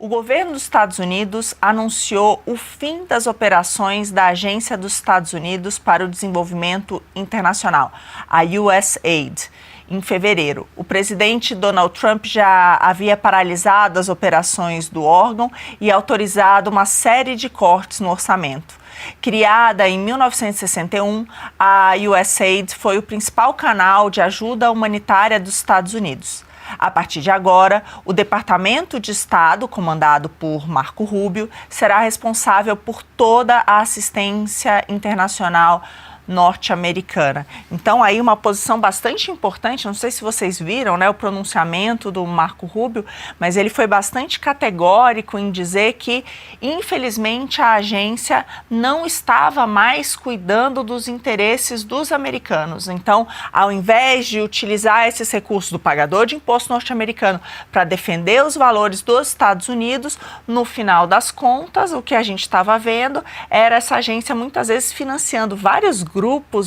O governo dos Estados Unidos anunciou o fim das operações da Agência dos Estados Unidos para o Desenvolvimento Internacional, a USAID, em fevereiro. O presidente Donald Trump já havia paralisado as operações do órgão e autorizado uma série de cortes no orçamento. Criada em 1961, a USAID foi o principal canal de ajuda humanitária dos Estados Unidos. A partir de agora, o Departamento de Estado, comandado por Marco Rubio, será responsável por toda a assistência internacional norte-americana. Então, aí uma posição bastante importante, não sei se vocês viram, né, o pronunciamento do Marco Rubio, mas ele foi bastante categórico em dizer que, infelizmente, a agência não estava mais cuidando dos interesses dos americanos. Então, ao invés de utilizar esses recursos do pagador de imposto norte-americano para defender os valores dos Estados Unidos, no final das contas, o que a gente estava vendo era essa agência muitas vezes financiando vários grupos,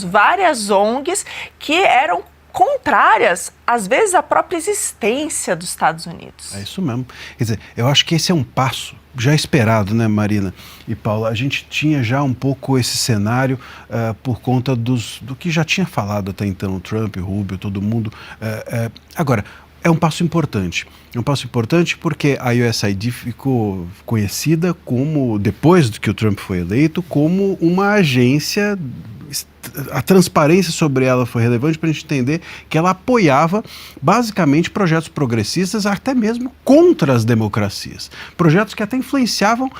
várias ONGs que eram contrárias, às vezes, à própria existência dos Estados Unidos. É isso mesmo. Quer dizer, eu acho que esse é um passo já esperado, né, Marina e Paula? A gente tinha já um pouco esse cenário por conta do que já tinha falado até então, Trump, Rubio, todo mundo. Agora, é um passo importante. É um passo importante porque a USAID ficou conhecida como, depois que o Trump foi eleito, como uma agência. A transparência sobre ela foi relevante para a gente entender que ela apoiava basicamente projetos progressistas, até mesmo contra as democracias. Projetos que até influenciavam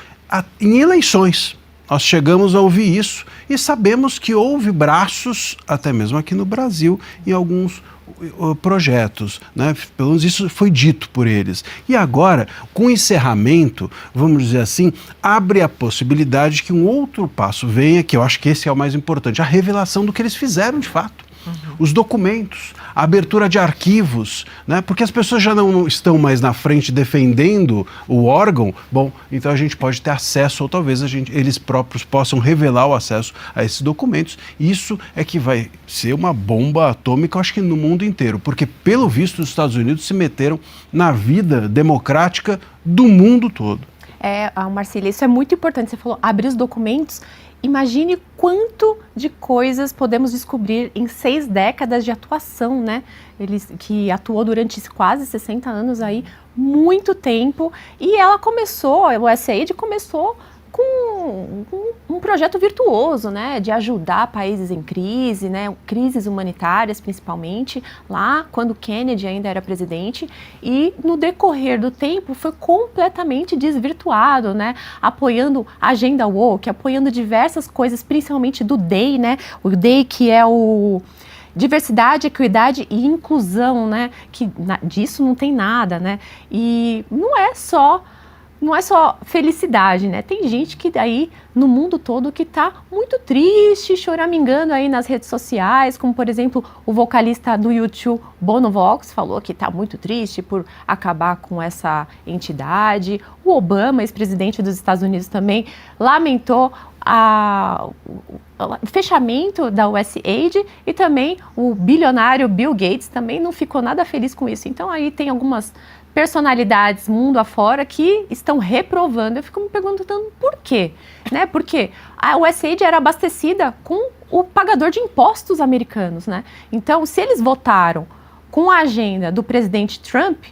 em eleições. Nós chegamos a ouvir isso e sabemos que houve braços, até mesmo aqui no Brasil, em alguns projetos, né? Pelo menos isso foi dito por eles. E agora, com o encerramento, vamos dizer assim, abre a possibilidade de que um outro passo venha, que eu acho que esse é o mais importante, a revelação do que eles fizeram de fato. Os documentos, a abertura de arquivos, né? Porque as pessoas já não estão mais na frente defendendo o órgão, bom, então a gente pode ter acesso, ou talvez eles próprios possam revelar o acesso a esses documentos. Isso é que vai ser uma bomba atômica, eu acho que no mundo inteiro, porque pelo visto os Estados Unidos se meteram na vida democrática do mundo todo. Marcília, isso é muito importante, você falou, abrir os documentos. Imagine quanto de coisas podemos descobrir em 6 décadas de atuação, né? Que atuou durante quase 60 anos aí, muito tempo. E ela começou, a USAID começou com um projeto virtuoso, né, de ajudar países em crise, né, crises humanitárias principalmente, lá quando Kennedy ainda era presidente, e no decorrer do tempo foi completamente desvirtuado, né, apoiando a agenda woke, apoiando diversas coisas, principalmente do DEI, né, o DEI que é o diversidade, equidade e inclusão, né, que disso não tem nada, né, e não é só felicidade, né? Tem gente que daí no mundo todo que tá muito triste, choramingando aí nas redes sociais, como por exemplo o vocalista do U2, Bono Vox, falou que tá muito triste por acabar com essa entidade. O Obama, ex-presidente dos Estados Unidos, também lamentou o fechamento da USAID, e também o bilionário Bill Gates também não ficou nada feliz com isso. Então aí tem algumas personalidades mundo afora que estão reprovando. Eu fico me perguntando por quê, né? Porque a USAID era abastecida com o pagador de impostos americanos, né? Então, se eles votaram com a agenda do presidente Trump,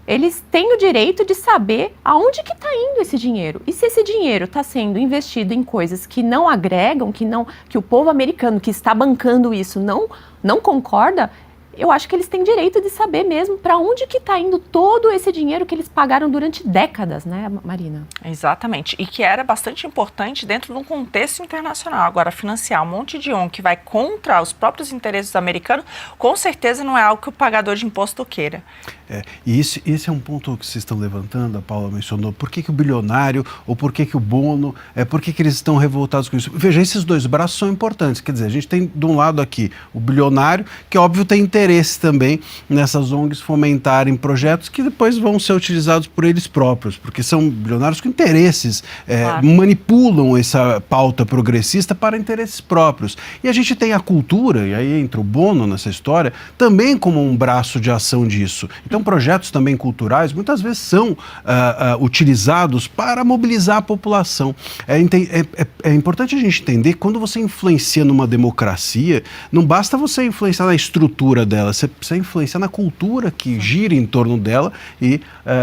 eles têm o direito de saber aonde que está indo esse dinheiro. E se esse dinheiro está sendo investido em coisas que não agregam, que o povo americano que está bancando isso não concorda, eu acho que eles têm direito de saber mesmo para onde que está indo todo esse dinheiro que eles pagaram durante décadas, né, Marina? Exatamente, e que era bastante importante dentro de um contexto internacional. Agora, financiar um monte de ONG que vai contra os próprios interesses americanos, com certeza não é algo que o pagador de imposto queira. E esse é um ponto que vocês estão levantando, a Paula mencionou, por que o bilionário, ou por que o Bono, por que eles estão revoltados com isso? Veja, esses dois braços são importantes, quer dizer, a gente tem de um lado aqui o bilionário, que óbvio tem interesse interesse também nessas ONGs fomentarem projetos que depois vão ser utilizados por eles próprios, porque são bilionários com interesses, manipulam essa pauta progressista para interesses próprios. E a gente tem a cultura, e aí entra o Bono nessa história, também como um braço de ação disso. Então projetos também culturais muitas vezes são utilizados para mobilizar a população. É importante a gente entender que quando você influencia numa democracia, não basta você influenciar na estrutura dela, você precisa influenciar na cultura que gira em torno dela, e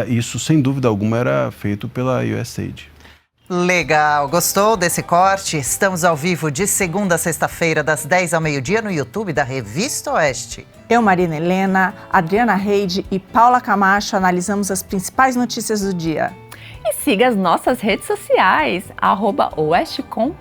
isso, sem dúvida alguma, era feito pela USAID. Legal, gostou desse corte? Estamos ao vivo de segunda a sexta-feira, das 10 ao meio-dia, no YouTube da Revista Oeste. Eu, Marina Helena, Adriana Reide e Paula Camacho analisamos as principais notícias do dia. E siga as nossas redes sociais, @oestcom.elas.